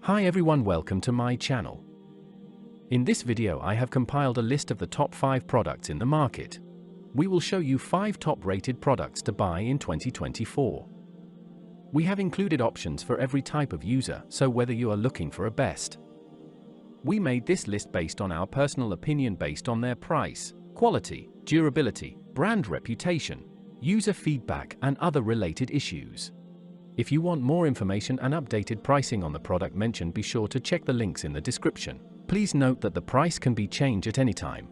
Hi everyone, welcome to my channel. In this video I have compiled a list of the top 5 products in the market. We will show you 5 top rated products to buy in 2024. We have included options for every type of user, so whether you are looking for a best. We made this list based on our personal opinion based on their price, quality, durability, brand reputation, user feedback and other related issues. If you want more information and updated pricing on the product mentioned, be sure to check the links in the description. Please note that the price can be changed at any time.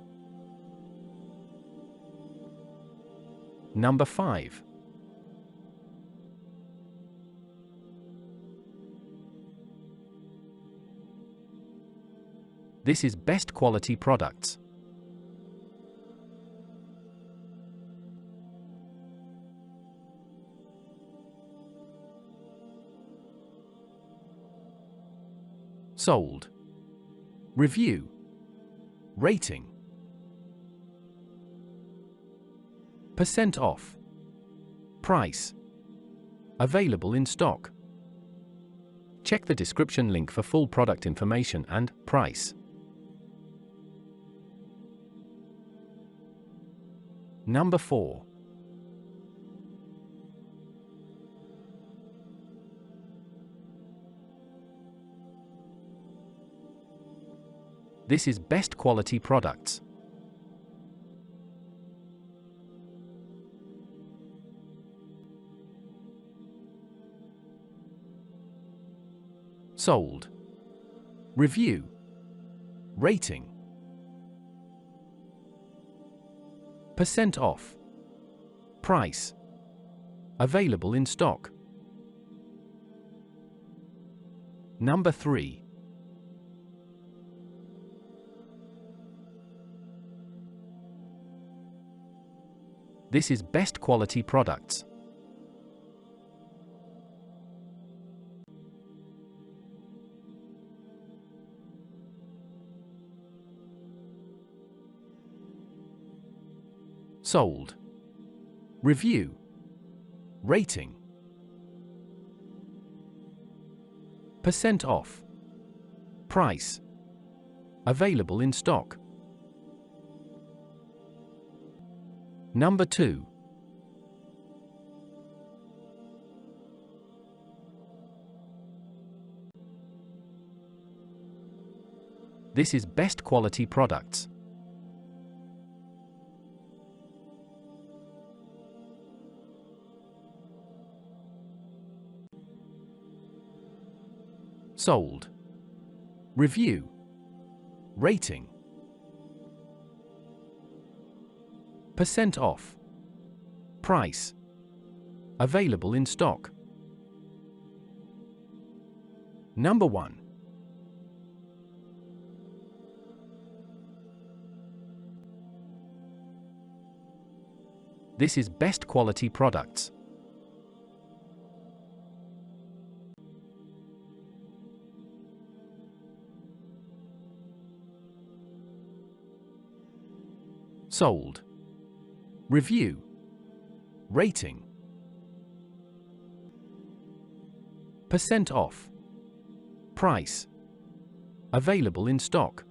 Number 5. This is best quality products. Sold. Review. Rating. Percent off. Price. Available in stock. Check the description link for full product information and price. Number 4. This is best quality products. Sold. Review. Rating. Percent off. Price. Available in stock. Number 3. This is best quality products. Sold. Review. Rating. Percent off. Price. Available in stock. Number 2. This is best quality products. Sold. Review. Rating. Percent off. Price. Available in stock. Number 1. This is best quality products. Sold. Review. Rating. Percent off. Price. Available in stock.